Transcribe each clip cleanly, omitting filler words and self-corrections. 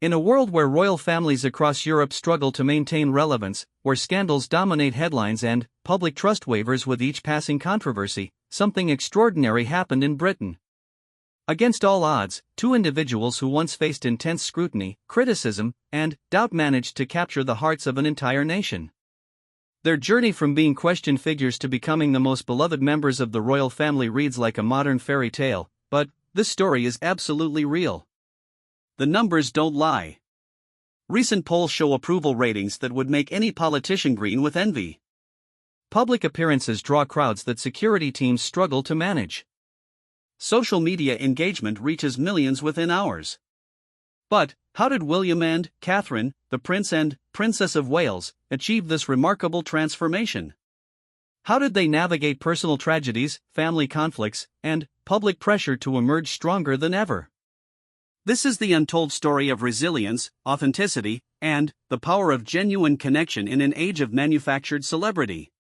In a world where royal families across Europe struggle to maintain relevance, where scandals dominate headlines and public trust wavers with each passing controversy, something extraordinary happened in Britain. Against all odds, two individuals who once faced intense scrutiny, criticism, and doubt managed to capture the hearts of an entire nation. Their journey from being questioned figures to becoming the most beloved members of the royal family reads like a modern fairy tale, but this story is absolutely real. The numbers don't lie. Recent polls show approval ratings that would make any politician green with envy. Public appearances draw crowds that security teams struggle to manage. Social media engagement reaches millions within hours. But how did William and Catherine, the Prince and Princess of Wales, achieve this remarkable transformation? How did they navigate personal tragedies, family conflicts, and public pressure to emerge stronger than ever? This is the untold story of resilience, authenticity, and the power of genuine connection in an age of manufactured celebrity.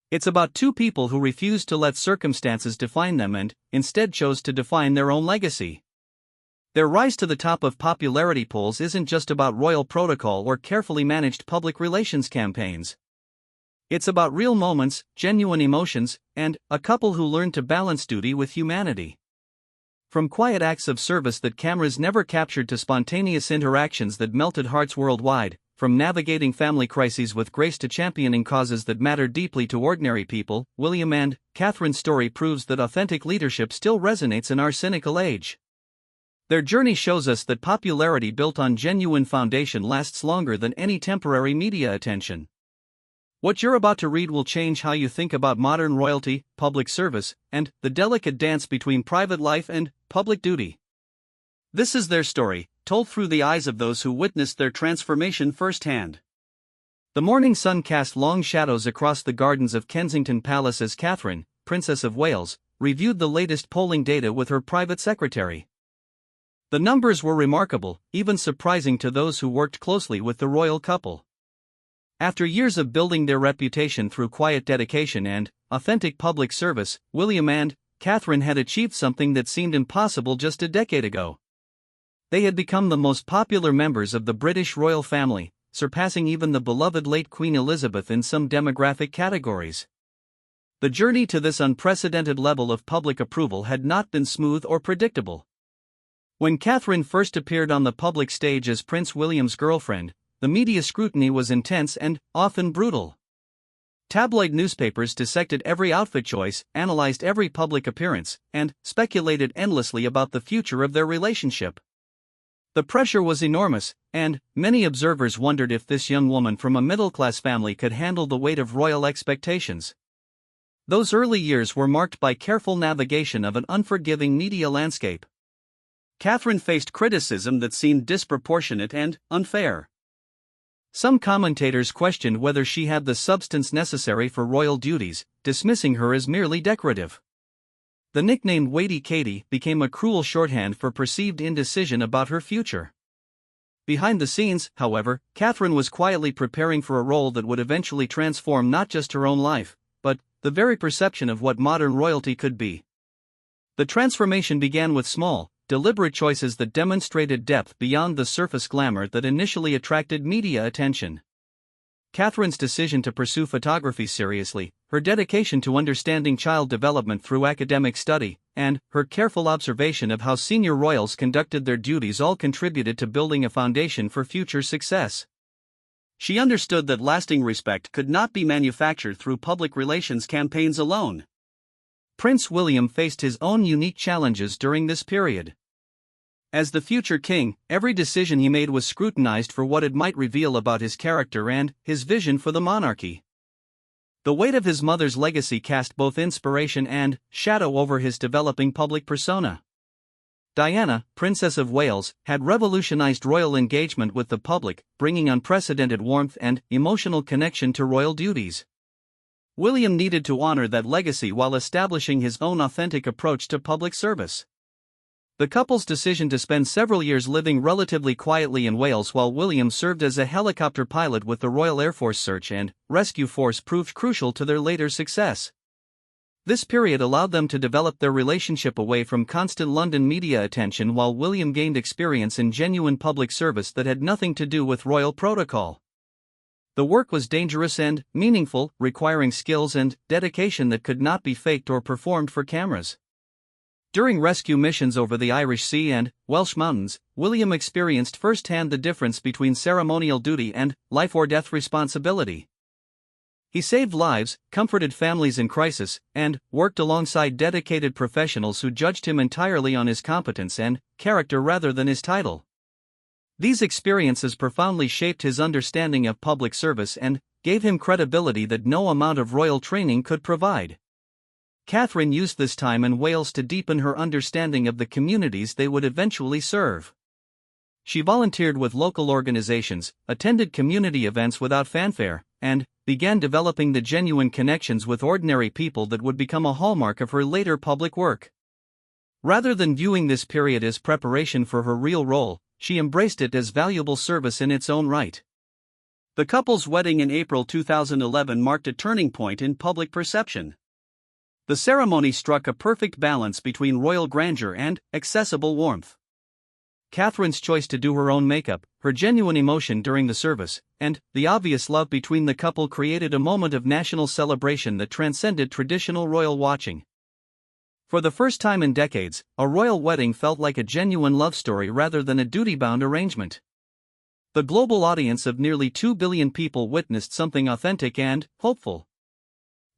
It's about two people who refused to let circumstances define them and instead chose to define their own legacy. Their rise to the top of popularity polls isn't just about royal protocol or carefully managed public relations campaigns. It's about real moments, genuine emotions, and a couple who learned to balance duty with humanity. From quiet acts of service that cameras never captured to spontaneous interactions that melted hearts worldwide, from navigating family crises with grace to championing causes that matter deeply to ordinary people, William and Catherine's story proves that authentic leadership still resonates in our cynical age. Their journey shows us that popularity built on genuine foundation lasts longer than any temporary media attention. What you're about to read will change how you think about modern royalty, public service, and the delicate dance between private life and public duty. This is their story, told through the eyes of those who witnessed their transformation firsthand. The morning sun cast long shadows across the gardens of Kensington Palace as Catherine, Princess of Wales, reviewed the latest polling data with her private secretary. The numbers were remarkable, even surprising to those who worked closely with the royal couple. After years of building their reputation through quiet dedication and authentic public service, William and Catherine had achieved something that seemed impossible just a decade ago. They had become the most popular members of the British royal family, surpassing even the beloved late Queen Elizabeth in some demographic categories. The journey to this unprecedented level of public approval had not been smooth or predictable. When Catherine first appeared on the public stage as Prince William's girlfriend, the media scrutiny was intense and often brutal. Tabloid newspapers dissected every outfit choice, analyzed every public appearance, and speculated endlessly about the future of their relationship. The pressure was enormous, and many observers wondered if this young woman from a middle-class family could handle the weight of royal expectations. Those early years were marked by careful navigation of an unforgiving media landscape. Catherine faced criticism that seemed disproportionate and unfair. Some commentators questioned whether she had the substance necessary for royal duties, dismissing her as merely decorative. The nickname Weighty Katie became a cruel shorthand for perceived indecision about her future. Behind the scenes, however, Catherine was quietly preparing for a role that would eventually transform not just her own life, but the very perception of what modern royalty could be. The transformation began with small, deliberate choices that demonstrated depth beyond the surface glamour that initially attracted media attention. Catherine's decision to pursue photography seriously, her dedication to understanding child development through academic study, and her careful observation of how senior royals conducted their duties all contributed to building a foundation for future success. She understood that lasting respect could not be manufactured through public relations campaigns alone. Prince William faced his own unique challenges during this period. As the future king, every decision he made was scrutinized for what it might reveal about his character and his vision for the monarchy. The weight of his mother's legacy cast both inspiration and shadow over his developing public persona. Diana, Princess of Wales, had revolutionized royal engagement with the public, bringing unprecedented warmth and emotional connection to royal duties. William needed to honor that legacy while establishing his own authentic approach to public service. The couple's decision to spend several years living relatively quietly in Wales while William served as a helicopter pilot with the Royal Air Force Search and Rescue Force proved crucial to their later success. This period allowed them to develop their relationship away from constant London media attention, while William gained experience in genuine public service that had nothing to do with royal protocol. The work was dangerous and meaningful, requiring skills and dedication that could not be faked or performed for cameras. During rescue missions over the Irish Sea and Welsh Mountains, William experienced firsthand the difference between ceremonial duty and life-or-death responsibility. He saved lives, comforted families in crisis, and worked alongside dedicated professionals who judged him entirely on his competence and character rather than his title. These experiences profoundly shaped his understanding of public service and gave him credibility that no amount of royal training could provide. Catherine used this time in Wales to deepen her understanding of the communities they would eventually serve. She volunteered with local organizations, attended community events without fanfare, and began developing the genuine connections with ordinary people that would become a hallmark of her later public work. Rather than viewing this period as preparation for her real role, she embraced it as valuable service in its own right. The couple's wedding in April 2011 marked a turning point in public perception. The ceremony struck a perfect balance between royal grandeur and accessible warmth. Catherine's choice to do her own makeup, her genuine emotion during the service, and the obvious love between the couple created a moment of national celebration that transcended traditional royal watching. For the first time in decades, a royal wedding felt like a genuine love story rather than a duty-bound arrangement. The global audience of nearly 2 billion people witnessed something authentic and hopeful.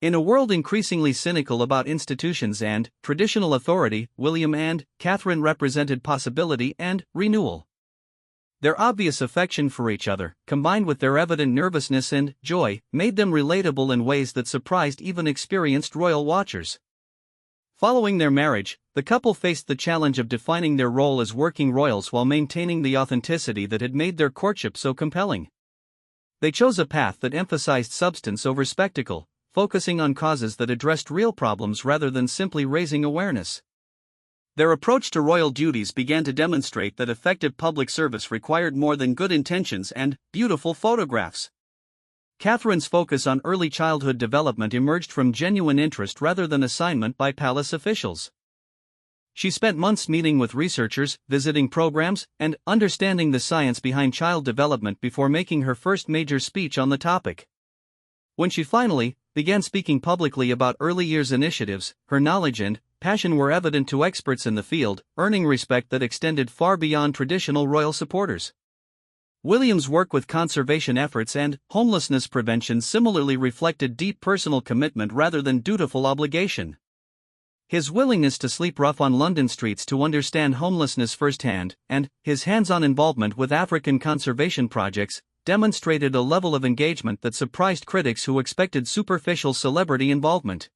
In a world increasingly cynical about institutions and traditional authority, William and Catherine represented possibility and renewal. Their obvious affection for each other, combined with their evident nervousness and joy, made them relatable in ways that surprised even experienced royal watchers. Following their marriage, the couple faced the challenge of defining their role as working royals while maintaining the authenticity that had made their courtship so compelling. They chose a path that emphasized substance over spectacle, focusing on causes that addressed real problems rather than simply raising awareness. Their approach to royal duties began to demonstrate that effective public service required more than good intentions and beautiful photographs. Catherine's focus on early childhood development emerged from genuine interest rather than assignment by palace officials. She spent months meeting with researchers, visiting programs, and understanding the science behind child development before making her first major speech on the topic. When she finally began speaking publicly about early years initiatives, her knowledge and passion were evident to experts in the field, earning respect that extended far beyond traditional royal supporters. William's work with conservation efforts and homelessness prevention similarly reflected deep personal commitment rather than dutiful obligation. His willingness to sleep rough on London streets to understand homelessness firsthand, and his hands-on involvement with African conservation projects, demonstrated a level of engagement that surprised critics who expected superficial celebrity involvement.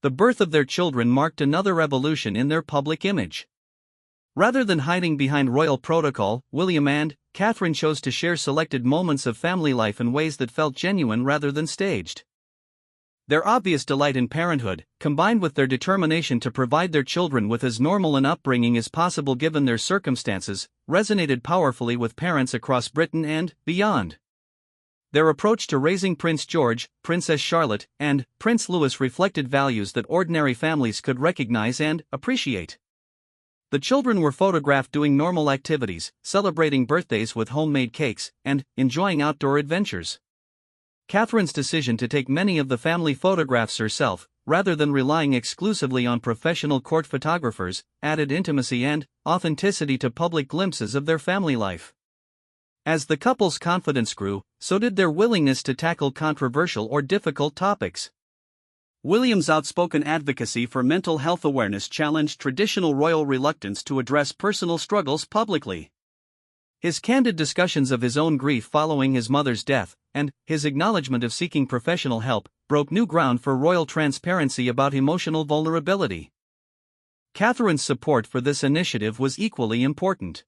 The birth of their children marked another evolution in their public image. Rather than hiding behind royal protocol, William and Catherine chose to share selected moments of family life in ways that felt genuine rather than staged. Their obvious delight in parenthood, combined with their determination to provide their children with as normal an upbringing as possible given their circumstances, resonated powerfully with parents across Britain and beyond. Their approach to raising Prince George, Princess Charlotte, and Prince Louis reflected values that ordinary families could recognize and appreciate. The children were photographed doing normal activities, celebrating birthdays with homemade cakes, and enjoying outdoor adventures. Catherine's decision to take many of the family photographs herself, rather than relying exclusively on professional court photographers, added intimacy and authenticity to public glimpses of their family life. As the couple's confidence grew, so did their willingness to tackle controversial or difficult topics. William's outspoken advocacy for mental health awareness challenged traditional royal reluctance to address personal struggles publicly. His candid discussions of his own grief following his mother's death, and his acknowledgement of seeking professional help, broke new ground for royal transparency about emotional vulnerability. Catherine's support for this initiative was equally important.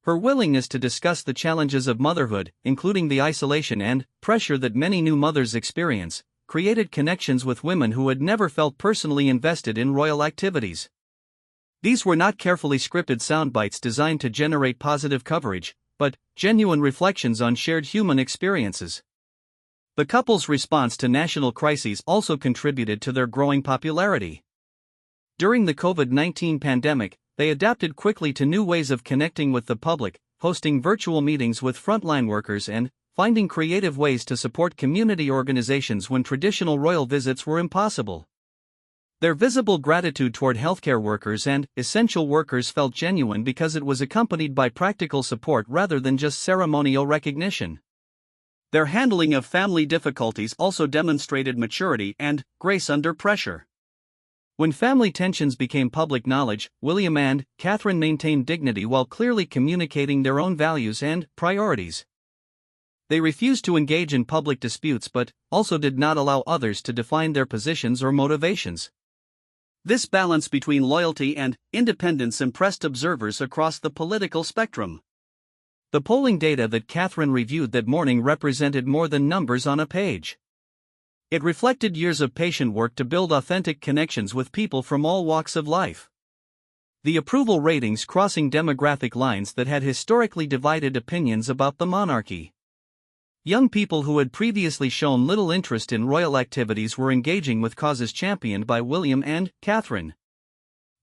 Her willingness to discuss the challenges of motherhood, including the isolation and pressure that many new mothers experience, created connections with women who had never felt personally invested in royal activities. These were not carefully scripted soundbites designed to generate positive coverage, but genuine reflections on shared human experiences. The couple's response to national crises also contributed to their growing popularity. During the COVID-19 pandemic, they adapted quickly to new ways of connecting with the public, hosting virtual meetings with frontline workers and finding creative ways to support community organizations when traditional royal visits were impossible. Their visible gratitude toward healthcare workers and essential workers felt genuine because it was accompanied by practical support rather than just ceremonial recognition. Their handling of family difficulties also demonstrated maturity and grace under pressure. When family tensions became public knowledge, William and Catherine maintained dignity while clearly communicating their own values and priorities. They refused to engage in public disputes but also did not allow others to define their positions or motivations. This balance between loyalty and independence impressed observers across the political spectrum. The polling data that Catherine reviewed that morning represented more than numbers on a page. It reflected years of patient work to build authentic connections with people from all walks of life. The approval ratings crossing demographic lines that had historically divided opinions about the monarchy. Young people who had previously shown little interest in royal activities were engaging with causes championed by William and Catherine.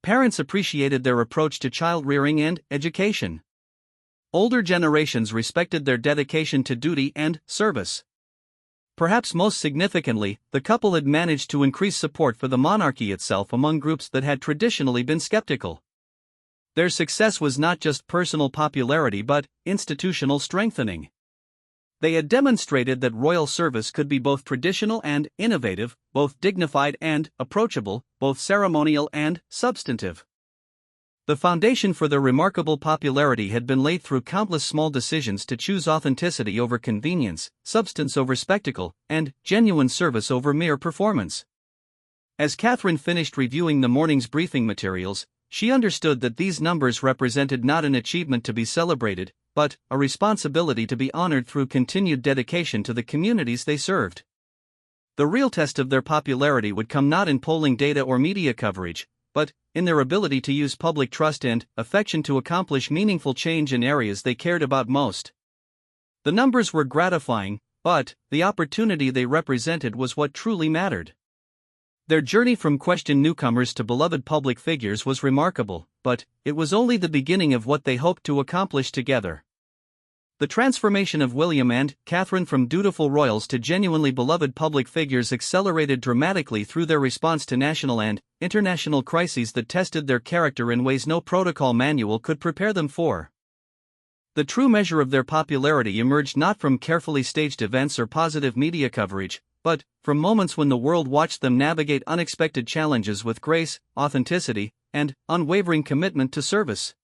Parents appreciated their approach to child-rearing and education. Older generations respected their dedication to duty and service. Perhaps most significantly, the couple had managed to increase support for the monarchy itself among groups that had traditionally been skeptical. Their success was not just personal popularity but institutional strengthening. They had demonstrated that royal service could be both traditional and innovative, both dignified and approachable, both ceremonial and substantive. The foundation for their remarkable popularity had been laid through countless small decisions to choose authenticity over convenience, substance over spectacle, and genuine service over mere performance. As Catherine finished reviewing the morning's briefing materials, she understood that these numbers represented not an achievement to be celebrated, but a responsibility to be honored through continued dedication to the communities they served. The real test of their popularity would come not in polling data or media coverage, but in their ability to use public trust and affection to accomplish meaningful change in areas they cared about most. The numbers were gratifying, but the opportunity they represented was what truly mattered. Their journey from questioned newcomers to beloved public figures was remarkable, but it was only the beginning of what they hoped to accomplish together. The transformation of William and Catherine from dutiful royals to genuinely beloved public figures accelerated dramatically through their response to national and international crises that tested their character in ways no protocol manual could prepare them for. The true measure of their popularity emerged not from carefully staged events or positive media coverage, but from moments when the world watched them navigate unexpected challenges with grace, authenticity, and unwavering commitment to service.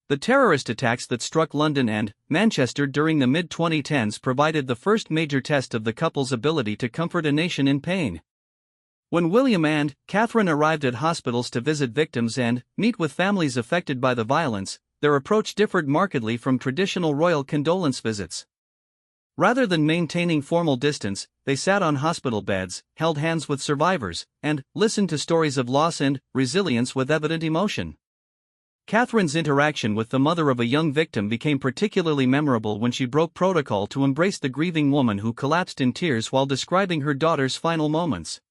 The terrorist attacks that struck London and Manchester during the mid-2010s provided the first major test of the couple's ability to comfort a nation in pain. When William and Catherine arrived at hospitals to visit victims and meet with families affected by the violence, their approach differed markedly from traditional royal condolence visits. Rather than maintaining formal distance, they sat on hospital beds, held hands with survivors, and listened to stories of loss and resilience with evident emotion. Catherine's interaction with the mother of a young victim became particularly memorable when she broke protocol to embrace the grieving woman who collapsed in tears while describing her daughter's final moments.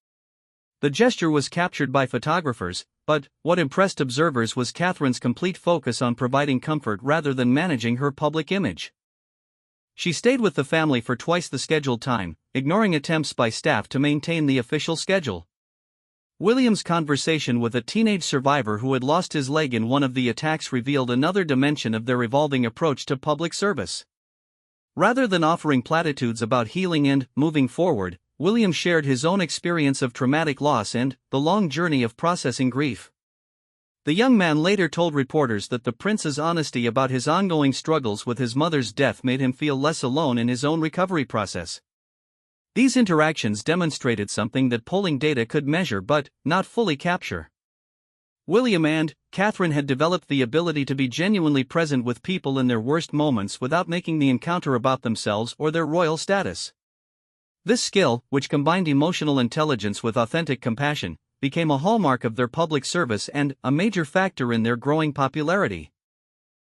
The gesture was captured by photographers, but what impressed observers was Catherine's complete focus on providing comfort rather than managing her public image. She stayed with the family for twice the scheduled time, ignoring attempts by staff to maintain the official schedule. William's conversation with a teenage survivor who had lost his leg in one of the attacks revealed another dimension of their evolving approach to public service. Rather than offering platitudes about healing and moving forward, William shared his own experience of traumatic loss and the long journey of processing grief. The young man later told reporters that the prince's honesty about his ongoing struggles with his mother's death made him feel less alone in his own recovery process. These interactions demonstrated something that polling data could measure but not fully capture. William and Catherine had developed the ability to be genuinely present with people in their worst moments without making the encounter about themselves or their royal status. This skill, which combined emotional intelligence with authentic compassion, became a hallmark of their public service and a major factor in their growing popularity.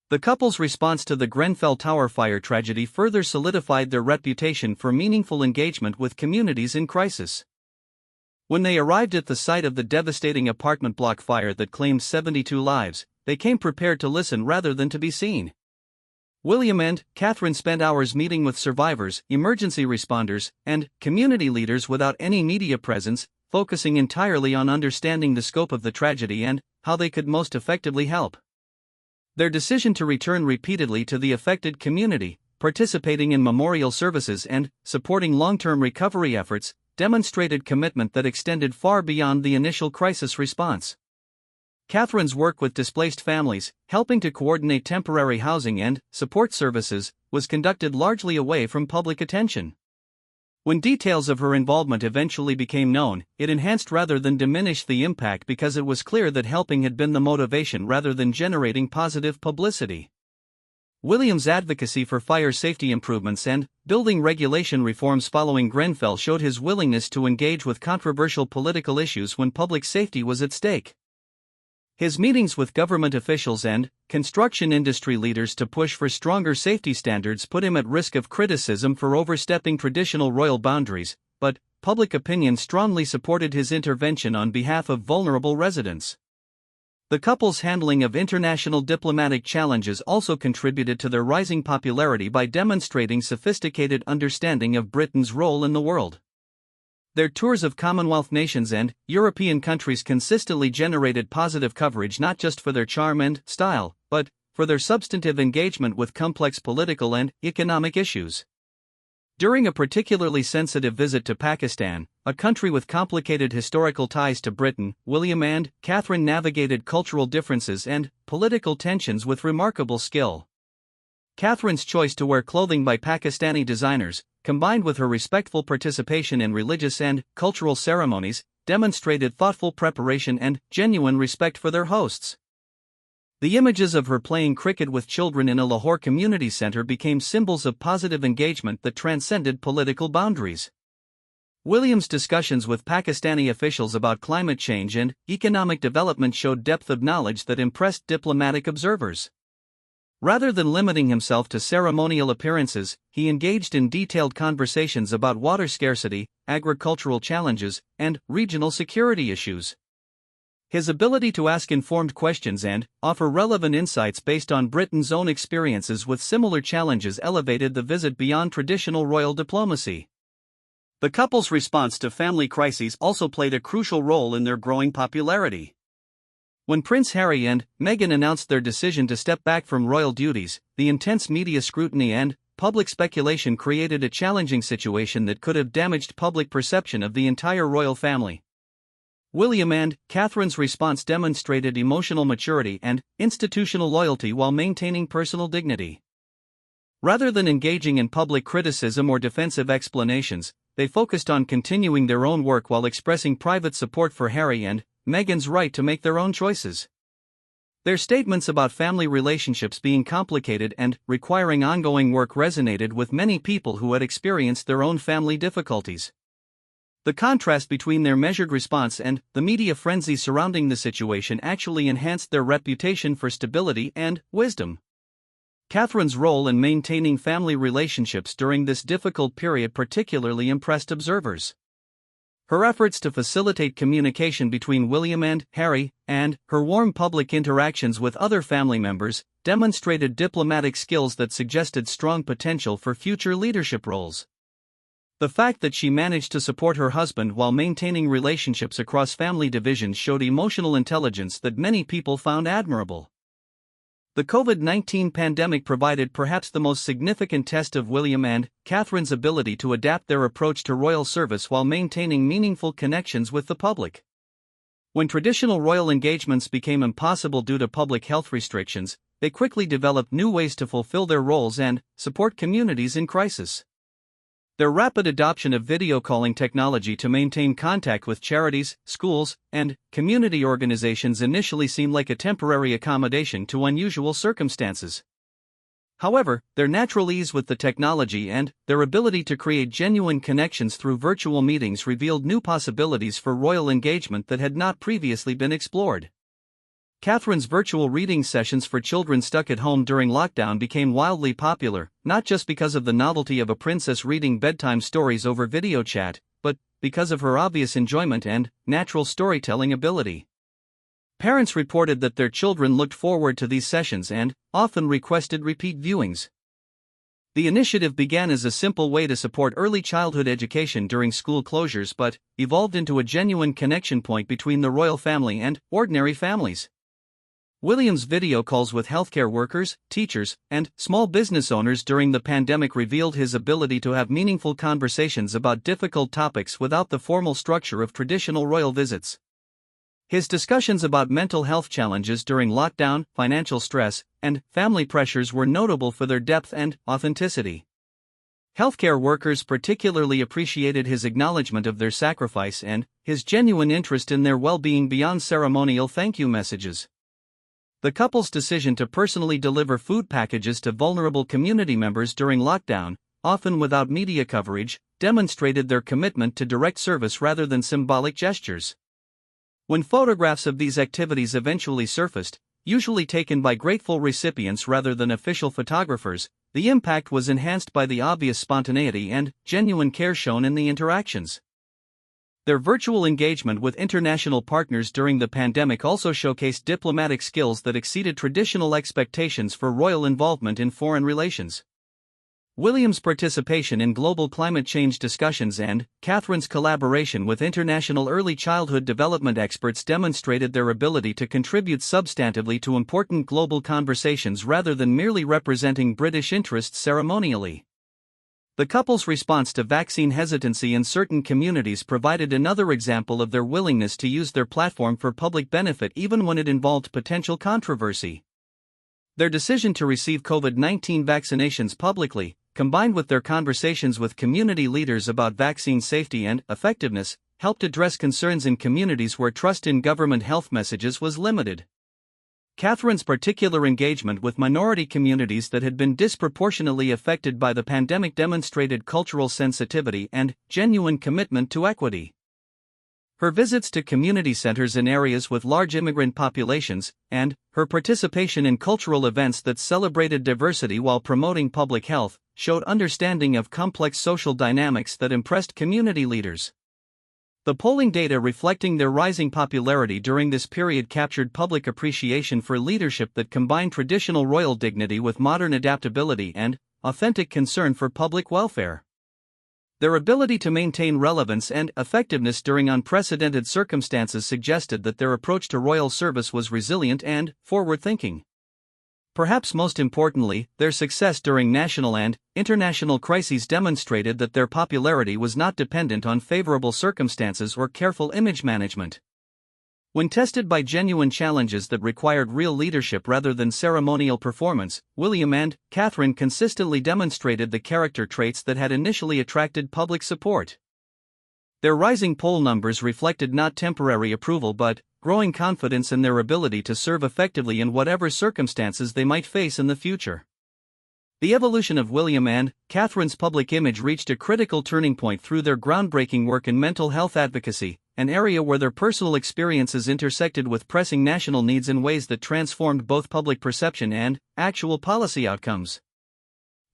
The couple's response to the Grenfell Tower fire tragedy further solidified their reputation for meaningful engagement with communities in crisis. When they arrived at the site of the devastating apartment block fire that claimed 72 lives, they came prepared to listen rather than to be seen. William and Catherine spent hours meeting with survivors, emergency responders, and community leaders without any media presence, focusing entirely on understanding the scope of the tragedy and how they could most effectively help. Their decision to return repeatedly to the affected community, participating in memorial services and supporting long-term recovery efforts, demonstrated commitment that extended far beyond the initial crisis response. Catherine's work with displaced families, helping to coordinate temporary housing and support services, was conducted largely away from public attention. When details of her involvement eventually became known, it enhanced rather than diminished the impact because it was clear that helping had been the motivation rather than generating positive publicity. William's advocacy for fire safety improvements and building regulation reforms following Grenfell showed his willingness to engage with controversial political issues when public safety was at stake. His meetings with government officials and construction industry leaders to push for stronger safety standards put him at risk of criticism for overstepping traditional royal boundaries, but public opinion strongly supported his intervention on behalf of vulnerable residents. The couple's handling of international diplomatic challenges also contributed to their rising popularity by demonstrating sophisticated understanding of Britain's role in the world. Their tours of Commonwealth nations and European countries consistently generated positive coverage not just for their charm and style, but for their substantive engagement with complex political and economic issues. During a particularly sensitive visit to Pakistan, a country with complicated historical ties to Britain, William and Catherine navigated cultural differences and political tensions with remarkable skill. Catherine's choice to wear clothing by Pakistani designers, combined with her respectful participation in religious and cultural ceremonies, demonstrated thoughtful preparation and genuine respect for their hosts. The images of her playing cricket with children in a Lahore community centre became symbols of positive engagement that transcended political boundaries. William's discussions with Pakistani officials about climate change and economic development showed depth of knowledge that impressed diplomatic observers. Rather than limiting himself to ceremonial appearances, he engaged in detailed conversations about water scarcity, agricultural challenges, and regional security issues. His ability to ask informed questions and offer relevant insights based on Britain's own experiences with similar challenges elevated the visit beyond traditional royal diplomacy. The couple's response to family crises also played a crucial role in their growing popularity. When Prince Harry and Meghan announced their decision to step back from royal duties, the intense media scrutiny and public speculation created a challenging situation that could have damaged public perception of the entire royal family. William and Catherine's response demonstrated emotional maturity and institutional loyalty while maintaining personal dignity. Rather than engaging in public criticism or defensive explanations, they focused on continuing their own work while expressing private support for Harry and Meghan's right to make their own choices. Their statements about family relationships being complicated and requiring ongoing work resonated with many people who had experienced their own family difficulties. The contrast between their measured response and the media frenzy surrounding the situation actually enhanced their reputation for stability and wisdom. Catherine's role in maintaining family relationships during this difficult period particularly impressed observers. Her efforts to facilitate communication between William and Harry, and her warm public interactions with other family members, demonstrated diplomatic skills that suggested strong potential for future leadership roles. The fact that she managed to support her husband while maintaining relationships across family divisions showed emotional intelligence that many people found admirable. The COVID-19 pandemic provided perhaps the most significant test of William and Catherine's ability to adapt their approach to royal service while maintaining meaningful connections with the public. When traditional royal engagements became impossible due to public health restrictions, they quickly developed new ways to fulfill their roles and support communities in crisis. Their rapid adoption of video calling technology to maintain contact with charities, schools, and community organizations initially seemed like a temporary accommodation to unusual circumstances. However, their natural ease with the technology and their ability to create genuine connections through virtual meetings revealed new possibilities for royal engagement that had not previously been explored. Catherine's virtual reading sessions for children stuck at home during lockdown became wildly popular, not just because of the novelty of a princess reading bedtime stories over video chat, but because of her obvious enjoyment and natural storytelling ability. Parents reported that their children looked forward to these sessions and often requested repeat viewings. The initiative began as a simple way to support early childhood education during school closures but evolved into a genuine connection point between the royal family and ordinary families. William's video calls with healthcare workers, teachers, and small business owners during the pandemic revealed his ability to have meaningful conversations about difficult topics without the formal structure of traditional royal visits. His discussions about mental health challenges during lockdown, financial stress, and family pressures were notable for their depth and authenticity. Healthcare workers particularly appreciated his acknowledgement of their sacrifice and his genuine interest in their well-being beyond ceremonial thank you messages. The couple's decision to personally deliver food packages to vulnerable community members during lockdown, often without media coverage, demonstrated their commitment to direct service rather than symbolic gestures. When photographs of these activities eventually surfaced, usually taken by grateful recipients rather than official photographers, the impact was enhanced by the obvious spontaneity and genuine care shown in the interactions. Their virtual engagement with international partners during the pandemic also showcased diplomatic skills that exceeded traditional expectations for royal involvement in foreign relations. William's participation in global climate change discussions and Catherine's collaboration with international early childhood development experts demonstrated their ability to contribute substantively to important global conversations rather than merely representing British interests ceremonially. The couple's response to vaccine hesitancy in certain communities provided another example of their willingness to use their platform for public benefit even when it involved potential controversy. Their decision to receive COVID-19 vaccinations publicly, combined with their conversations with community leaders about vaccine safety and effectiveness, helped address concerns in communities where trust in government health messages was limited. Catherine's particular engagement with minority communities that had been disproportionately affected by the pandemic demonstrated cultural sensitivity and genuine commitment to equity. Her visits to community centers in areas with large immigrant populations, and her participation in cultural events that celebrated diversity while promoting public health, showed understanding of complex social dynamics that impressed community leaders. The polling data reflecting their rising popularity during this period captured public appreciation for leadership that combined traditional royal dignity with modern adaptability and authentic concern for public welfare. Their ability to maintain relevance and effectiveness during unprecedented circumstances suggested that their approach to royal service was resilient and forward-thinking. Perhaps most importantly, their success during national and international crises demonstrated that their popularity was not dependent on favorable circumstances or careful image management. When tested by genuine challenges that required real leadership rather than ceremonial performance, William and Catherine consistently demonstrated the character traits that had initially attracted public support. Their rising poll numbers reflected not temporary approval but growing confidence in their ability to serve effectively in whatever circumstances they might face in the future. The evolution of William and Catherine's public image reached a critical turning point through their groundbreaking work in mental health advocacy, an area where their personal experiences intersected with pressing national needs in ways that transformed both public perception and actual policy outcomes.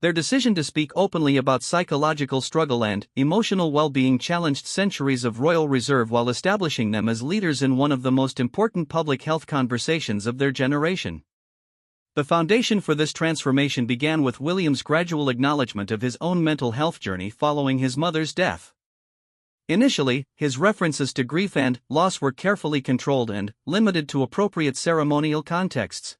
Their decision to speak openly about psychological struggle and emotional well-being challenged centuries of royal reserve while establishing them as leaders in one of the most important public health conversations of their generation. The foundation for this transformation began with William's gradual acknowledgement of his own mental health journey following his mother's death. Initially, his references to grief and loss were carefully controlled and limited to appropriate ceremonial contexts.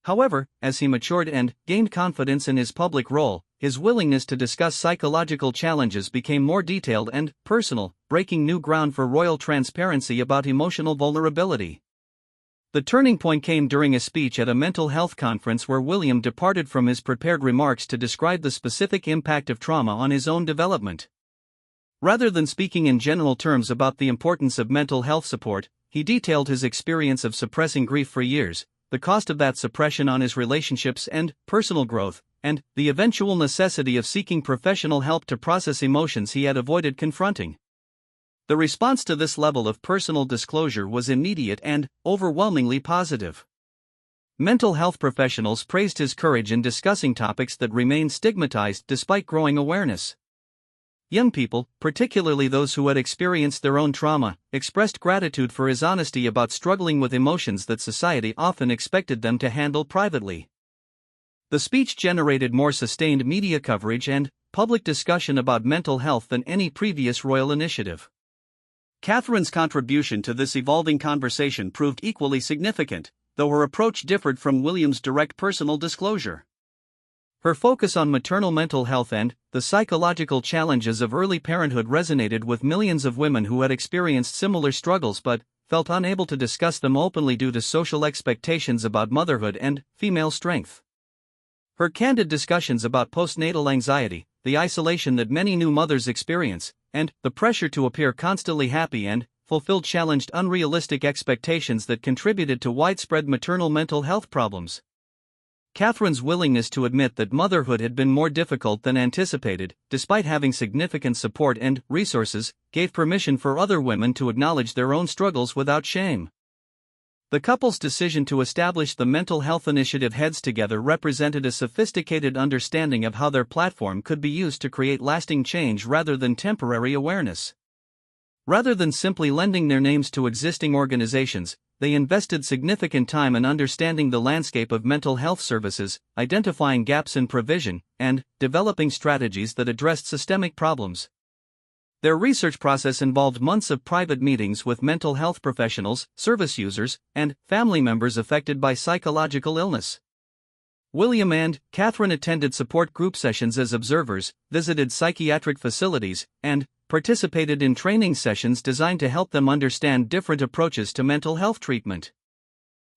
However, as he matured and gained confidence in his public role, his willingness to discuss psychological challenges became more detailed and personal, breaking new ground for royal transparency about emotional vulnerability. The turning point came during a speech at a mental health conference where William departed from his prepared remarks to describe the specific impact of trauma on his own development. Rather than speaking in general terms about the importance of mental health support, he detailed his experience of suppressing grief for years, the cost of that suppression on his relationships and personal growth, and the eventual necessity of seeking professional help to process emotions he had avoided confronting. The response to this level of personal disclosure was immediate and overwhelmingly positive. Mental health professionals praised his courage in discussing topics that remain stigmatized despite growing awareness. Young people, particularly those who had experienced their own trauma, expressed gratitude for his honesty about struggling with emotions that society often expected them to handle privately. The speech generated more sustained media coverage and public discussion about mental health than any previous royal initiative. Catherine's contribution to this evolving conversation proved equally significant, though her approach differed from William's direct personal disclosure. Her focus on maternal mental health and the psychological challenges of early parenthood resonated with millions of women who had experienced similar struggles but felt unable to discuss them openly due to social expectations about motherhood and female strength. Her candid discussions about postnatal anxiety, the isolation that many new mothers experience, and the pressure to appear constantly happy and fulfilled challenged unrealistic expectations that contributed to widespread maternal mental health problems. Catherine's willingness to admit that motherhood had been more difficult than anticipated, despite having significant support and resources, gave permission for other women to acknowledge their own struggles without shame. The couple's decision to establish the Mental Health Initiative Heads Together represented a sophisticated understanding of how their platform could be used to create lasting change rather than temporary awareness. Rather than simply lending their names to existing organizations, they invested significant time in understanding the landscape of mental health services, identifying gaps in provision, and developing strategies that addressed systemic problems. Their research process involved months of private meetings with mental health professionals, service users, and family members affected by psychological illness. William and Catherine attended support group sessions as observers, visited psychiatric facilities, and participated in training sessions designed to help them understand different approaches to mental health treatment.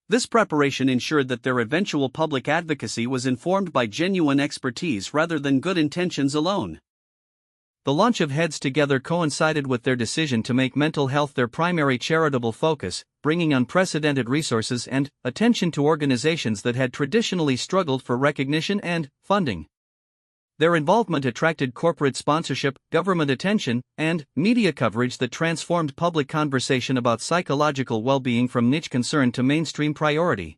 This preparation ensured that their eventual public advocacy was informed by genuine expertise rather than good intentions alone. The launch of Heads Together coincided with their decision to make mental health their primary charitable focus, bringing unprecedented resources and attention to organizations that had traditionally struggled for recognition and funding. Their involvement attracted corporate sponsorship, government attention, and media coverage that transformed public conversation about psychological well-being from niche concern to mainstream priority.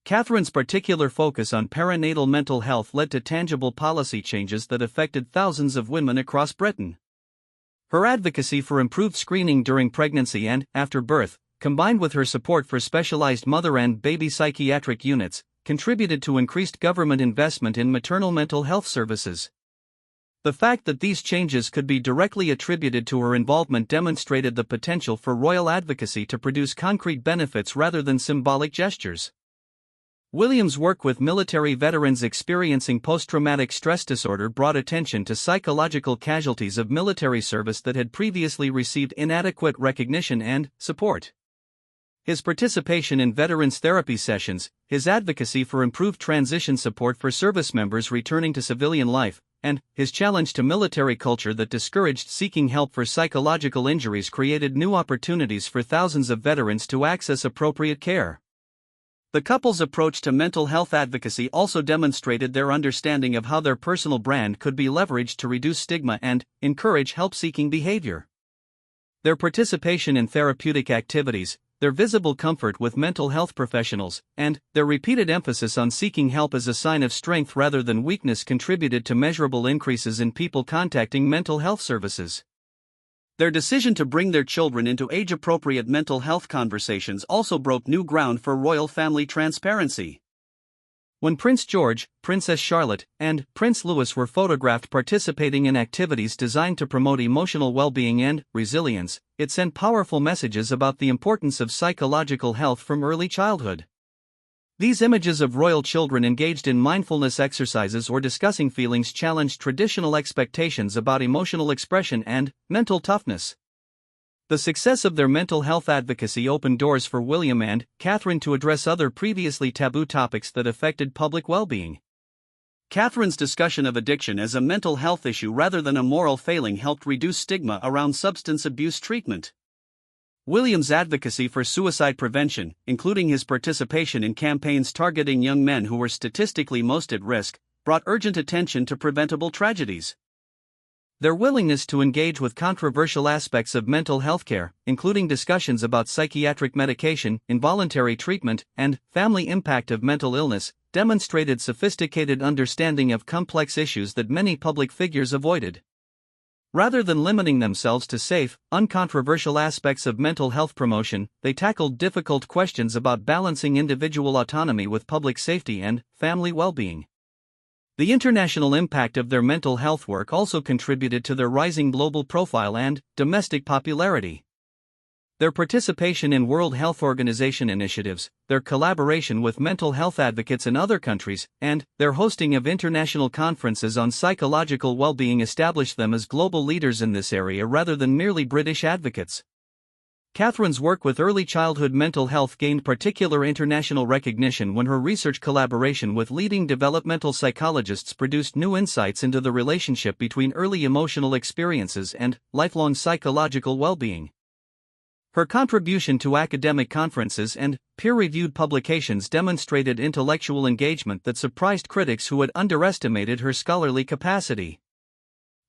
Catherine's particular focus on perinatal mental health led to tangible policy changes that affected thousands of women across Britain. Her advocacy for improved screening during pregnancy and after birth, combined with her support for specialized mother and baby psychiatric units, contributed to increased government investment in maternal mental health services. The fact that these changes could be directly attributed to her involvement demonstrated the potential for royal advocacy to produce concrete benefits rather than symbolic gestures. William's work with military veterans experiencing post-traumatic stress disorder brought attention to psychological casualties of military service that had previously received inadequate recognition and support. His participation in veterans therapy sessions, his advocacy for improved transition support for service members returning to civilian life, and his challenge to military culture that discouraged seeking help for psychological injuries created new opportunities for thousands of veterans to access appropriate care. The couple's approach to mental health advocacy also demonstrated their understanding of how their personal brand could be leveraged to reduce stigma and encourage help-seeking behavior. Their participation in therapeutic activities, their visible comfort with mental health professionals, and their repeated emphasis on seeking help as a sign of strength rather than weakness contributed to measurable increases in people contacting mental health services. Their decision to bring their children into age-appropriate mental health conversations also broke new ground for royal family transparency. When Prince George, Princess Charlotte, and Prince Louis were photographed participating in activities designed to promote emotional well-being and resilience, it sent powerful messages about the importance of psychological health from early childhood. These images of royal children engaged in mindfulness exercises or discussing feelings challenged traditional expectations about emotional expression and mental toughness. The success of their mental health advocacy opened doors for William and Catherine to address other previously taboo topics that affected public well-being. Catherine's discussion of addiction as a mental health issue rather than a moral failing helped reduce stigma around substance abuse treatment. William's advocacy for suicide prevention, including his participation in campaigns targeting young men who were statistically most at risk, brought urgent attention to preventable tragedies. Their willingness to engage with controversial aspects of mental health care, including discussions about psychiatric medication, involuntary treatment, and family impact of mental illness, demonstrated sophisticated understanding of complex issues that many public figures avoided. Rather than limiting themselves to safe, uncontroversial aspects of mental health promotion, they tackled difficult questions about balancing individual autonomy with public safety and family well-being. The international impact of their mental health work also contributed to their rising global profile and domestic popularity. Their participation in World Health Organization initiatives, their collaboration with mental health advocates in other countries, and their hosting of international conferences on psychological well-being established them as global leaders in this area rather than merely British advocates. Catherine's work with early childhood mental health gained particular international recognition when her research collaboration with leading developmental psychologists produced new insights into the relationship between early emotional experiences and lifelong psychological well-being. Her contribution to academic conferences and peer-reviewed publications demonstrated intellectual engagement that surprised critics who had underestimated her scholarly capacity.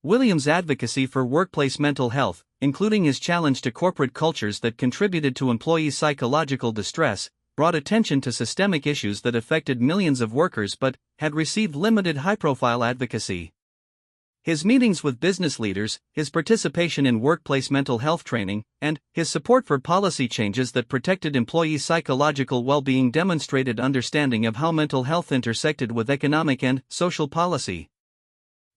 William's advocacy for workplace mental health, including his challenge to corporate cultures that contributed to employee psychological distress, brought attention to systemic issues that affected millions of workers but had received limited high-profile advocacy. His meetings with business leaders, his participation in workplace mental health training, and his support for policy changes that protected employee psychological well-being demonstrated understanding of how mental health intersected with economic and social policy.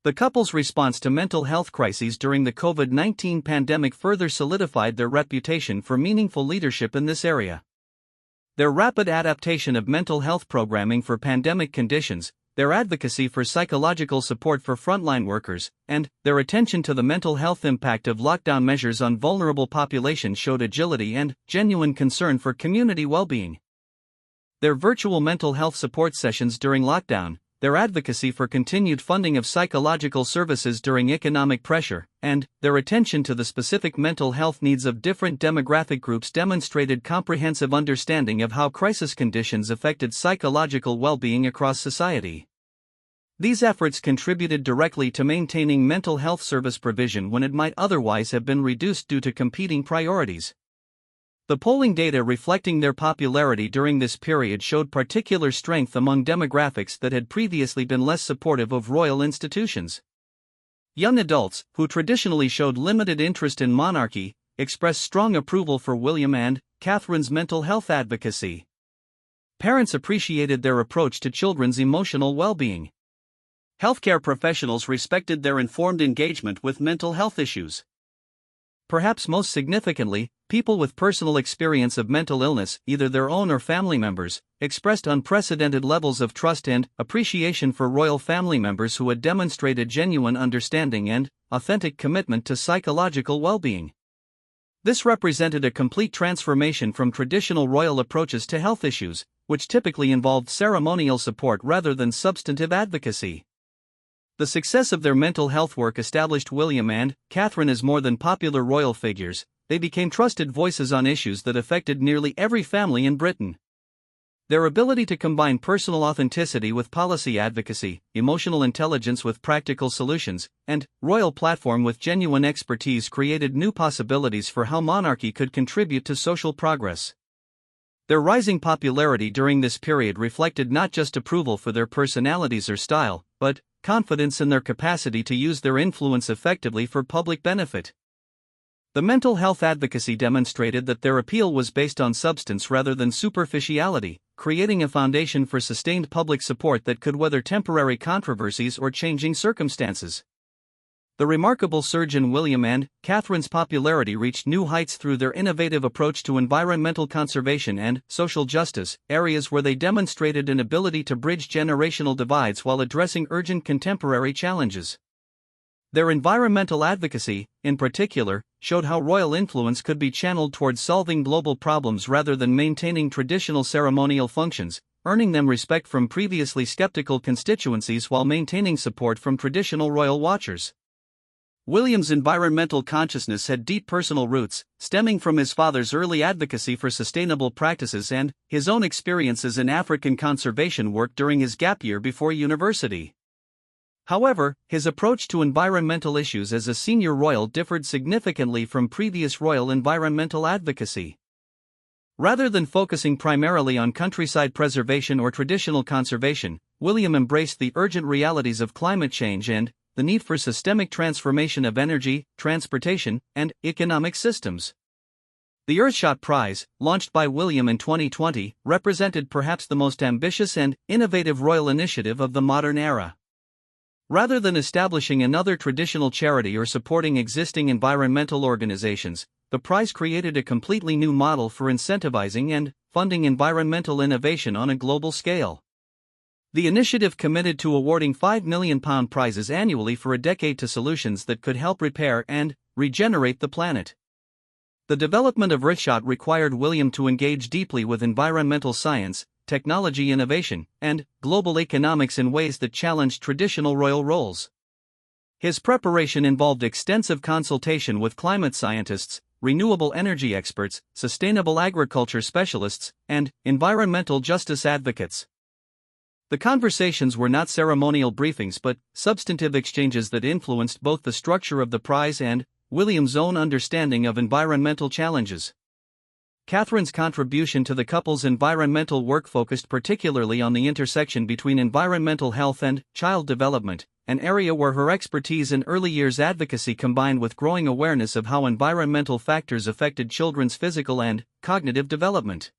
The couple's response to mental health crises during the COVID-19 pandemic further solidified their reputation for meaningful leadership in this area. Their rapid adaptation of mental health programming for pandemic conditions, their advocacy for psychological support for frontline workers, and their attention to the mental health impact of lockdown measures on vulnerable populations showed agility and genuine concern for community well-being. Their virtual mental health support sessions during lockdown, their advocacy for continued funding of psychological services during economic pressure, and their attention to the specific mental health needs of different demographic groups demonstrated comprehensive understanding of how crisis conditions affected psychological well-being across society. These efforts contributed directly to maintaining mental health service provision when it might otherwise have been reduced due to competing priorities. The polling data reflecting their popularity during this period showed particular strength among demographics that had previously been less supportive of royal institutions. Young adults, who traditionally showed limited interest in monarchy, expressed strong approval for William and Catherine's mental health advocacy. Parents appreciated their approach to children's emotional well-being. Healthcare professionals respected their informed engagement with mental health issues. Perhaps most significantly, people with personal experience of mental illness, either their own or family members, expressed unprecedented levels of trust and appreciation for royal family members who had demonstrated genuine understanding and authentic commitment to psychological well-being. This represented a complete transformation from traditional royal approaches to health issues, which typically involved ceremonial support rather than substantive advocacy. The success of their mental health work established William and Catherine as more than popular royal figures. They became trusted voices on issues that affected nearly every family in Britain. Their ability to combine personal authenticity with policy advocacy, emotional intelligence with practical solutions, and royal platform with genuine expertise created new possibilities for how monarchy could contribute to social progress. Their rising popularity during this period reflected not just approval for their personalities or style, but confidence in their capacity to use their influence effectively for public benefit. The mental health advocacy demonstrated that their appeal was based on substance rather than superficiality, creating a foundation for sustained public support that could weather temporary controversies or changing circumstances. The remarkable surge in William and Catherine's popularity reached new heights through their innovative approach to environmental conservation and social justice, areas where they demonstrated an ability to bridge generational divides while addressing urgent contemporary challenges. Their environmental advocacy, in particular, showed how royal influence could be channeled towards solving global problems rather than maintaining traditional ceremonial functions, earning them respect from previously skeptical constituencies while maintaining support from traditional royal watchers. William's environmental consciousness had deep personal roots, stemming from his father's early advocacy for sustainable practices and his own experiences in African conservation work during his gap year before university. However, his approach to environmental issues as a senior royal differed significantly from previous royal environmental advocacy. Rather than focusing primarily on countryside preservation or traditional conservation, William embraced the urgent realities of climate change and the need for systemic transformation of energy, transportation, and economic systems. The Earthshot Prize, launched by William in 2020, represented perhaps the most ambitious and innovative royal initiative of the modern era. Rather than establishing another traditional charity or supporting existing environmental organizations, the prize created a completely new model for incentivizing and funding environmental innovation on a global scale. The initiative committed to awarding £5 million prizes annually for a decade to solutions that could help repair and regenerate the planet. The development of Earthshot required William to engage deeply with environmental science, technology innovation, and global economics in ways that challenged traditional royal roles. His preparation involved extensive consultation with climate scientists, renewable energy experts, sustainable agriculture specialists, and environmental justice advocates. The conversations were not ceremonial briefings but substantive exchanges that influenced both the structure of the prize and William's own understanding of environmental challenges. Catherine's contribution to the couple's environmental work focused particularly on the intersection between environmental health and child development, an area where her expertise in early years advocacy combined with growing awareness of how environmental factors affected children's physical and cognitive development.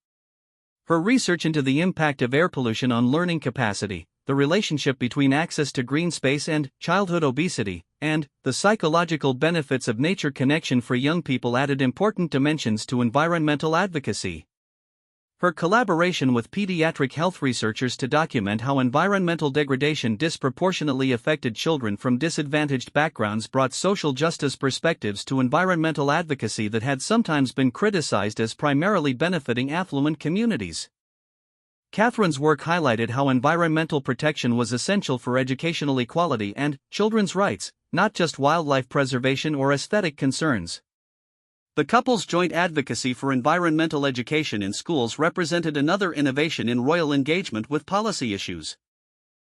Her research into the impact of air pollution on learning capacity, the relationship between access to green space and childhood obesity, and the psychological benefits of nature connection for young people added important dimensions to environmental advocacy. Her collaboration with pediatric health researchers to document how environmental degradation disproportionately affected children from disadvantaged backgrounds brought social justice perspectives to environmental advocacy that had sometimes been criticized as primarily benefiting affluent communities. Catherine's work highlighted how environmental protection was essential for educational equality and children's rights, not just wildlife preservation or aesthetic concerns. The couple's joint advocacy for environmental education in schools represented another innovation in royal engagement with policy issues.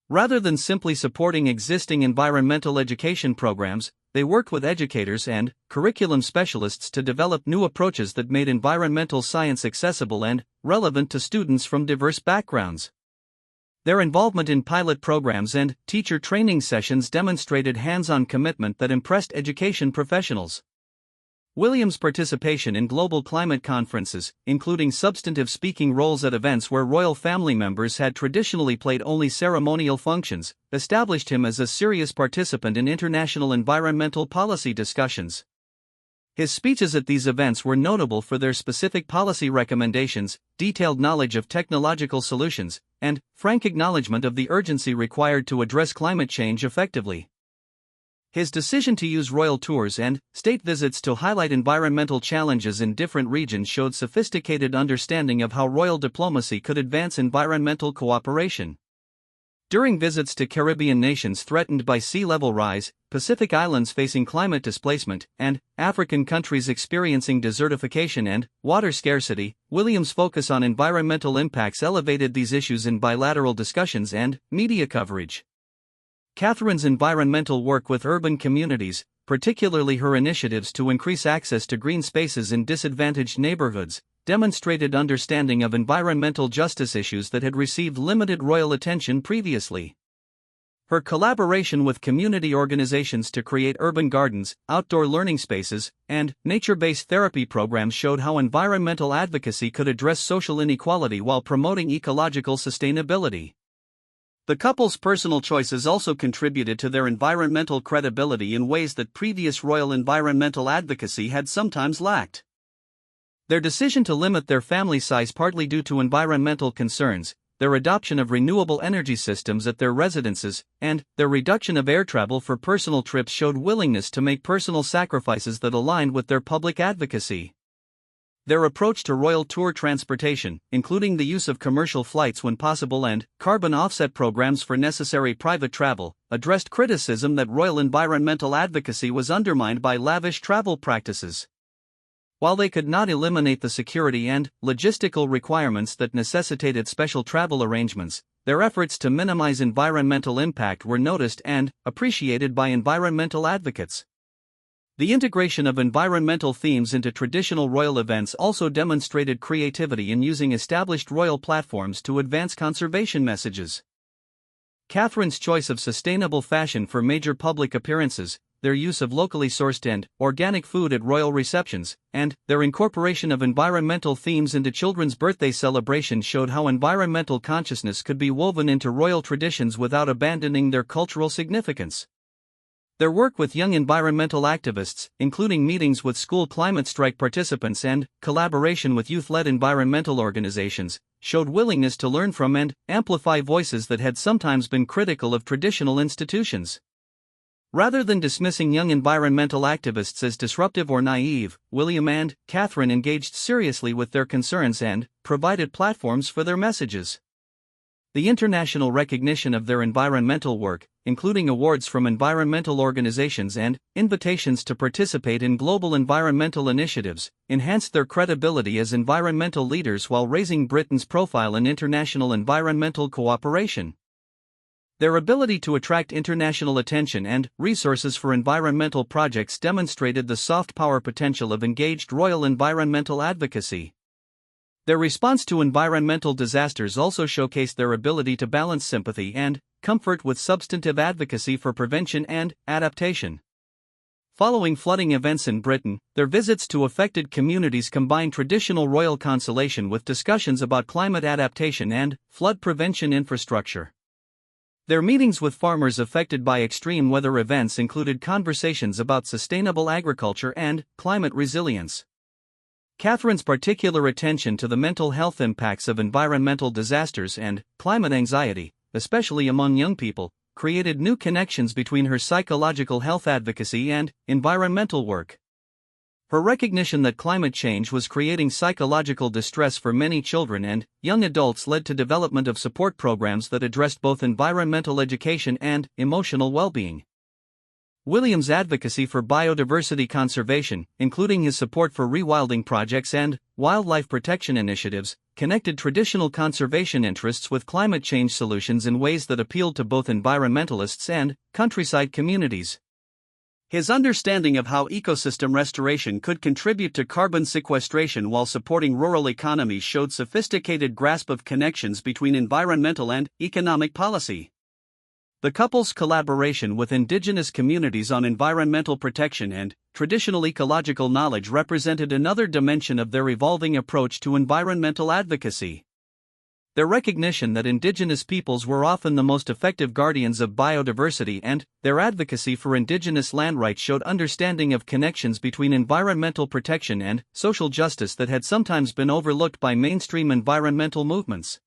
Rather than simply supporting existing environmental education programs, they worked with educators and curriculum specialists to develop new approaches that made environmental science accessible and relevant to students from diverse backgrounds. Their involvement in pilot programs and teacher training sessions demonstrated hands-on commitment that impressed education professionals. William's participation in global climate conferences, including substantive speaking roles at events where royal family members had traditionally played only ceremonial functions, established him as a serious participant in international environmental policy discussions. His speeches at these events were notable for their specific policy recommendations, detailed knowledge of technological solutions, and frank acknowledgement of the urgency required to address climate change effectively. His decision to use royal tours and state visits to highlight environmental challenges in different regions showed sophisticated understanding of how royal diplomacy could advance environmental cooperation. During visits to Caribbean nations threatened by sea level rise, Pacific islands facing climate displacement, and African countries experiencing desertification and water scarcity, William's focus on environmental impacts elevated these issues in bilateral discussions and media coverage. Catherine's environmental work with urban communities, particularly her initiatives to increase access to green spaces in disadvantaged neighborhoods, demonstrated understanding of environmental justice issues that had received limited royal attention previously. Her collaboration with community organizations to create urban gardens, outdoor learning spaces, and nature-based therapy programs showed how environmental advocacy could address social inequality while promoting ecological sustainability. The couple's personal choices also contributed to their environmental credibility in ways that previous royal environmental advocacy had sometimes lacked. Their decision to limit their family size partly due to environmental concerns, their adoption of renewable energy systems at their residences, and their reduction of air travel for personal trips showed willingness to make personal sacrifices that aligned with their public advocacy. Their approach to royal tour transportation, including the use of commercial flights when possible and carbon offset programs for necessary private travel, addressed criticism that royal environmental advocacy was undermined by lavish travel practices. While they could not eliminate the security and logistical requirements that necessitated special travel arrangements, their efforts to minimize environmental impact were noticed and appreciated by environmental advocates. The integration of environmental themes into traditional royal events also demonstrated creativity in using established royal platforms to advance conservation messages. Catherine's choice of sustainable fashion for major public appearances, their use of locally sourced and organic food at royal receptions, and their incorporation of environmental themes into children's birthday celebrations showed how environmental consciousness could be woven into royal traditions without abandoning their cultural significance. Their work with young environmental activists, including meetings with school climate strike participants and collaboration with youth-led environmental organizations, showed willingness to learn from and amplify voices that had sometimes been critical of traditional institutions. Rather than dismissing young environmental activists as disruptive or naive, William and Catherine engaged seriously with their concerns and provided platforms for their messages. The international recognition of their environmental work, including awards from environmental organizations and invitations to participate in global environmental initiatives, enhanced their credibility as environmental leaders while raising Britain's profile in international environmental cooperation. Their ability to attract international attention and resources for environmental projects demonstrated the soft power potential of engaged royal environmental advocacy. Their response to environmental disasters also showcased their ability to balance sympathy and comfort with substantive advocacy for prevention and adaptation. Following flooding events in Britain, their visits to affected communities combined traditional royal consolation with discussions about climate adaptation and flood prevention infrastructure. Their meetings with farmers affected by extreme weather events included conversations about sustainable agriculture and climate resilience. Catherine's particular attention to the mental health impacts of environmental disasters and climate anxiety, especially among young people, created new connections between her psychological health advocacy and environmental work. Her recognition that climate change was creating psychological distress for many children and young adults led to development of support programs that addressed both environmental education and emotional well-being. William's advocacy for biodiversity conservation, including his support for rewilding projects and wildlife protection initiatives, connected traditional conservation interests with climate change solutions in ways that appealed to both environmentalists and countryside communities. His understanding of how ecosystem restoration could contribute to carbon sequestration while supporting rural economies showed sophisticated grasp of connections between environmental and economic policy. The couple's collaboration with indigenous communities on environmental protection and traditional ecological knowledge represented another dimension of their evolving approach to environmental advocacy. Their recognition that indigenous peoples were often the most effective guardians of biodiversity and their advocacy for indigenous land rights showed understanding of connections between environmental protection and social justice that had sometimes been overlooked by mainstream environmental movements.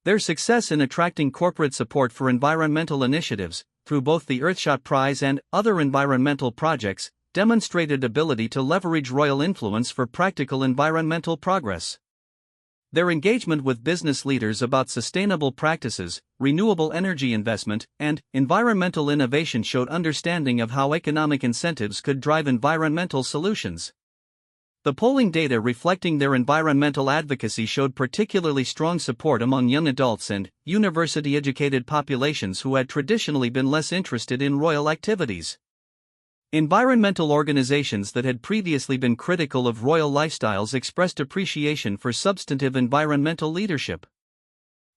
Their success in attracting corporate support for environmental initiatives, through both the Earthshot Prize and other environmental projects, demonstrated ability to leverage royal influence for practical environmental progress. Their engagement with business leaders about sustainable practices, renewable energy investment, and environmental innovation showed understanding of how economic incentives could drive environmental solutions. The polling data reflecting their environmental advocacy showed particularly strong support among young adults and university-educated populations who had traditionally been less interested in royal activities. Environmental organizations that had previously been critical of royal lifestyles expressed appreciation for substantive environmental leadership.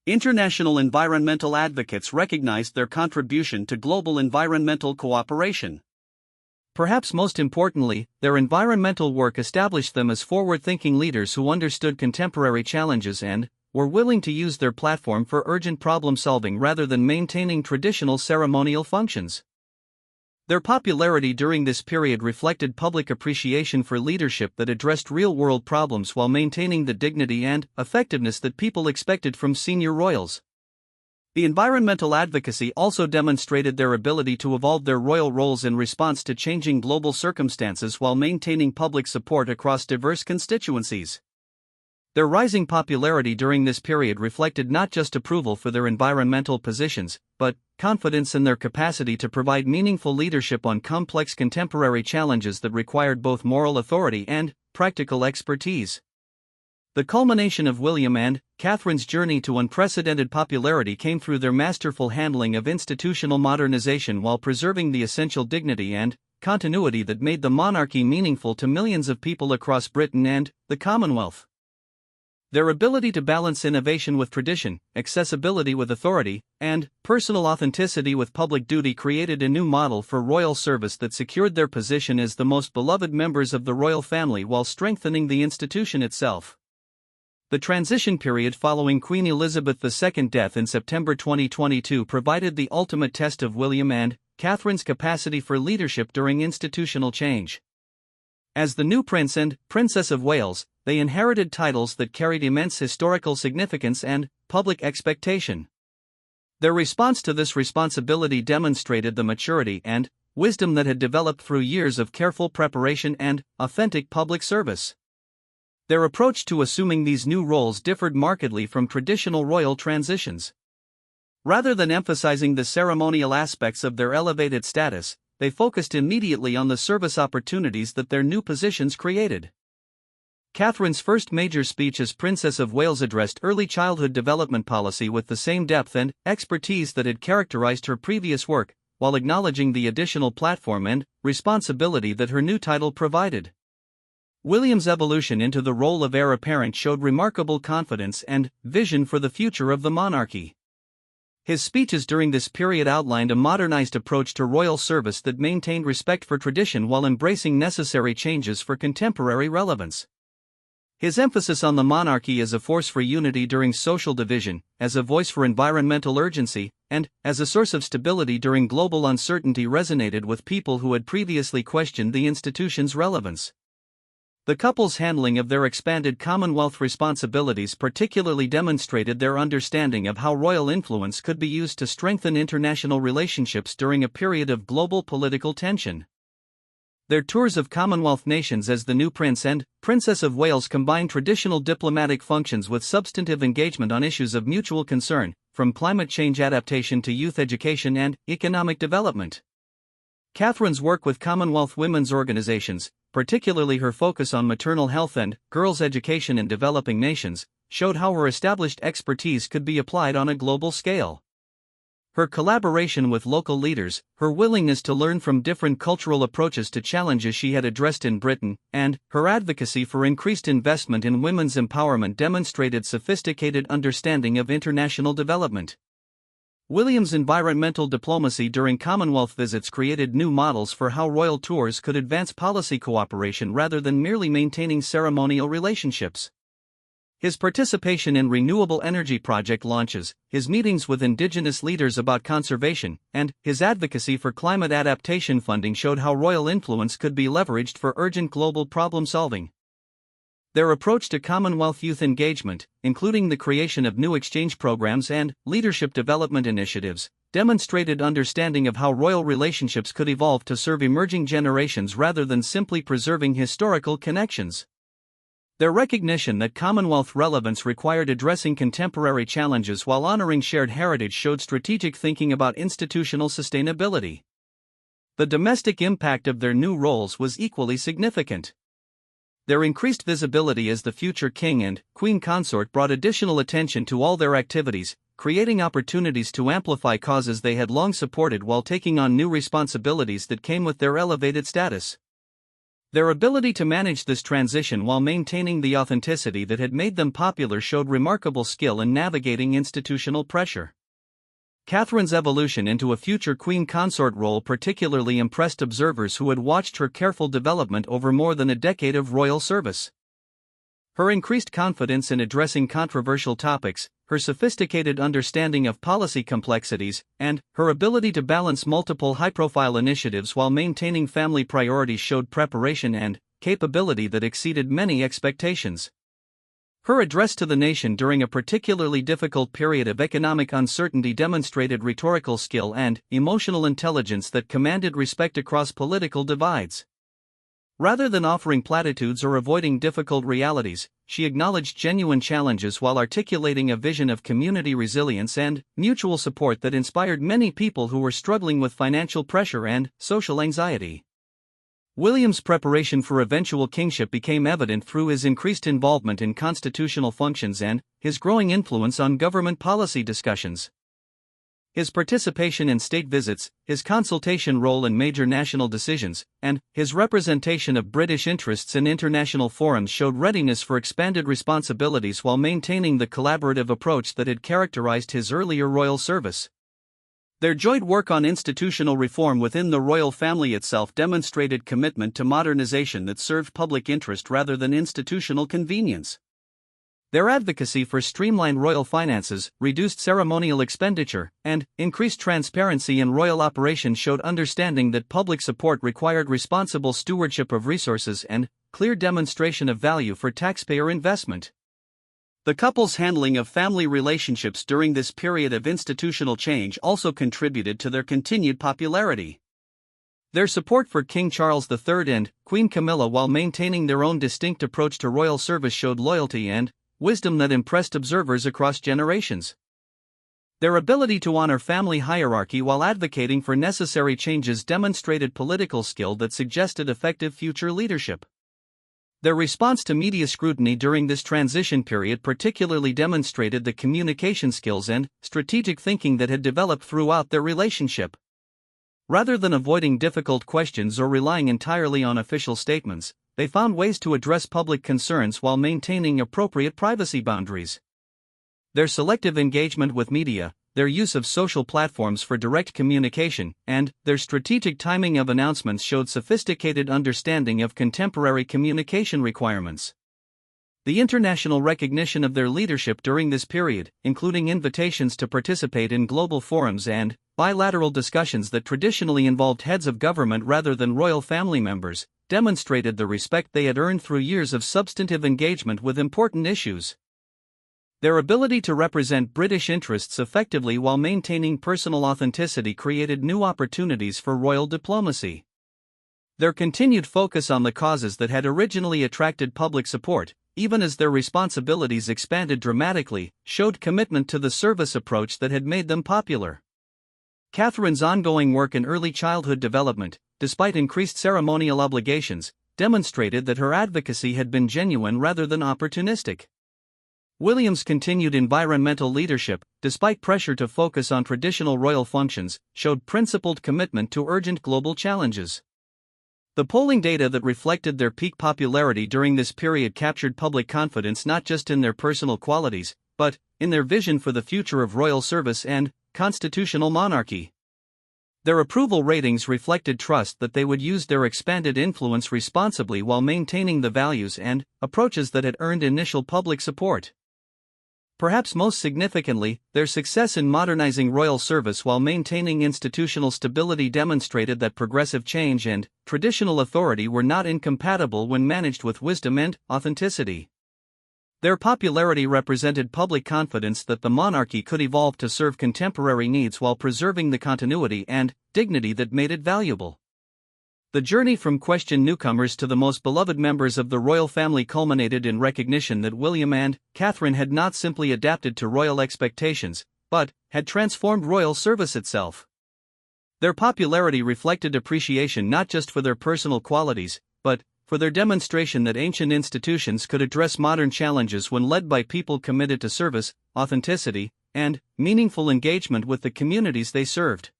International environmental advocates recognized their contribution to global environmental cooperation. Perhaps most importantly, their environmental work established them as forward-thinking leaders who understood contemporary challenges and were willing to use their platform for urgent problem-solving rather than maintaining traditional ceremonial functions. Their popularity during this period reflected public appreciation for leadership that addressed real-world problems while maintaining the dignity and effectiveness that people expected from senior royals. The environmental advocacy also demonstrated their ability to evolve their royal roles in response to changing global circumstances while maintaining public support across diverse constituencies. Their rising popularity during this period reflected not just approval for their environmental positions, but confidence in their capacity to provide meaningful leadership on complex contemporary challenges that required both moral authority and practical expertise. The culmination of William and Catherine's journey to unprecedented popularity came through their masterful handling of institutional modernization while preserving the essential dignity and continuity that made the monarchy meaningful to millions of people across Britain and the Commonwealth. Their ability to balance innovation with tradition, accessibility with authority, and personal authenticity with public duty created a new model for royal service that secured their position as the most beloved members of the royal family while strengthening the institution itself. The transition period following Queen Elizabeth II's death in September 2022 provided the ultimate test of William and Catherine's capacity for leadership during institutional change. As the new Prince and Princess of Wales, they inherited titles that carried immense historical significance and public expectation. Their response to this responsibility demonstrated the maturity and wisdom that had developed through years of careful preparation and authentic public service. Their approach to assuming these new roles differed markedly from traditional royal transitions. Rather than emphasizing the ceremonial aspects of their elevated status, they focused immediately on the service opportunities that their new positions created. Catherine's first major speech as Princess of Wales addressed early childhood development policy with the same depth and expertise that had characterized her previous work, while acknowledging the additional platform and responsibility that her new title provided. William's evolution into the role of heir apparent showed remarkable confidence and vision for the future of the monarchy. His speeches during this period outlined a modernized approach to royal service that maintained respect for tradition while embracing necessary changes for contemporary relevance. His emphasis on the monarchy as a force for unity during social division, as a voice for environmental urgency, and as a source of stability during global uncertainty resonated with people who had previously questioned the institution's relevance. The couple's handling of their expanded Commonwealth responsibilities particularly demonstrated their understanding of how royal influence could be used to strengthen international relationships during a period of global political tension. Their tours of Commonwealth nations as the new Prince and Princess of Wales combined traditional diplomatic functions with substantive engagement on issues of mutual concern, from climate change adaptation to youth education and economic development. Catherine's work with Commonwealth women's organizations, particularly her focus on maternal health and girls' education in developing nations, showed how her established expertise could be applied on a global scale. Her collaboration with local leaders, her willingness to learn from different cultural approaches to challenges she had addressed in Britain, and her advocacy for increased investment in women's empowerment demonstrated sophisticated understanding of international development. William's environmental diplomacy during Commonwealth visits created new models for how royal tours could advance policy cooperation rather than merely maintaining ceremonial relationships. His participation in renewable energy project launches, his meetings with indigenous leaders about conservation, and his advocacy for climate adaptation funding showed how royal influence could be leveraged for urgent global problem solving. Their approach to Commonwealth youth engagement, including the creation of new exchange programs and leadership development initiatives, demonstrated understanding of how royal relationships could evolve to serve emerging generations rather than simply preserving historical connections. Their recognition that Commonwealth relevance required addressing contemporary challenges while honoring shared heritage showed strategic thinking about institutional sustainability. The domestic impact of their new roles was equally significant. Their increased visibility as the future king and queen consort brought additional attention to all their activities, creating opportunities to amplify causes they had long supported while taking on new responsibilities that came with their elevated status. Their ability to manage this transition while maintaining the authenticity that had made them popular showed remarkable skill in navigating institutional pressure. Catherine's evolution into a future queen consort role particularly impressed observers who had watched her careful development over more than a decade of royal service. Her increased confidence in addressing controversial topics, her sophisticated understanding of policy complexities, and her ability to balance multiple high-profile initiatives while maintaining family priorities showed preparation and capability that exceeded many expectations. Her address to the nation during a particularly difficult period of economic uncertainty demonstrated rhetorical skill and emotional intelligence that commanded respect across political divides. Rather than offering platitudes or avoiding difficult realities, she acknowledged genuine challenges while articulating a vision of community resilience and mutual support that inspired many people who were struggling with financial pressure and social anxiety. William's preparation for eventual kingship became evident through his increased involvement in constitutional functions and his growing influence on government policy discussions. His participation in state visits, his consultation role in major national decisions, and his representation of British interests in international forums showed readiness for expanded responsibilities while maintaining the collaborative approach that had characterized his earlier royal service. Their joint work on institutional reform within the royal family itself demonstrated commitment to modernization that served public interest rather than institutional convenience. Their advocacy for streamlined royal finances, reduced ceremonial expenditure, and increased transparency in royal operations showed understanding that public support required responsible stewardship of resources and clear demonstration of value for taxpayer investment. The couple's handling of family relationships during this period of institutional change also contributed to their continued popularity. Their support for King Charles III and Queen Camilla while maintaining their own distinct approach to royal service showed loyalty and wisdom that impressed observers across generations. Their ability to honor family hierarchy while advocating for necessary changes demonstrated political skill that suggested effective future leadership. Their response to media scrutiny during this transition period particularly demonstrated the communication skills and strategic thinking that had developed throughout their relationship. Rather than avoiding difficult questions or relying entirely on official statements, they found ways to address public concerns while maintaining appropriate privacy boundaries. Their selective engagement with media, their use of social platforms for direct communication, and their strategic timing of announcements showed sophisticated understanding of contemporary communication requirements. The international recognition of their leadership during this period, including invitations to participate in global forums and bilateral discussions that traditionally involved heads of government rather than royal family members, demonstrated the respect they had earned through years of substantive engagement with important issues. Their ability to represent British interests effectively while maintaining personal authenticity created new opportunities for royal diplomacy. Their continued focus on the causes that had originally attracted public support, even as their responsibilities expanded dramatically, showed commitment to the service approach that had made them popular. Catherine's ongoing work in early childhood development, despite increased ceremonial obligations, demonstrated that her advocacy had been genuine rather than opportunistic. William's continued environmental leadership, despite pressure to focus on traditional royal functions, showed principled commitment to urgent global challenges. The polling data that reflected their peak popularity during this period captured public confidence not just in their personal qualities, but in their vision for the future of royal service and constitutional monarchy. Their approval ratings reflected trust that they would use their expanded influence responsibly while maintaining the values and approaches that had earned initial public support. Perhaps most significantly, their success in modernizing royal service while maintaining institutional stability demonstrated that progressive change and traditional authority were not incompatible when managed with wisdom and authenticity. Their popularity represented public confidence that the monarchy could evolve to serve contemporary needs while preserving the continuity and dignity that made it valuable. The journey from questioned newcomers to the most beloved members of the royal family culminated in recognition that William and Catherine had not simply adapted to royal expectations, but had transformed royal service itself. Their popularity reflected appreciation not just for their personal qualities, but for their demonstration that ancient institutions could address modern challenges when led by people committed to service, authenticity, and meaningful engagement with the communities they served.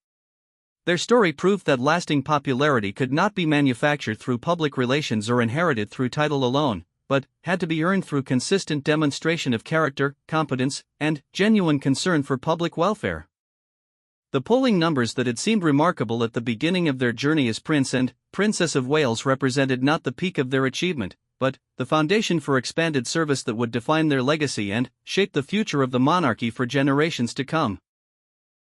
Their story proved that lasting popularity could not be manufactured through public relations or inherited through title alone, but had to be earned through consistent demonstration of character, competence, and genuine concern for public welfare. The polling numbers that had seemed remarkable at the beginning of their journey as Prince and Princess of Wales represented not the peak of their achievement, but the foundation for expanded service that would define their legacy and shape the future of the monarchy for generations to come.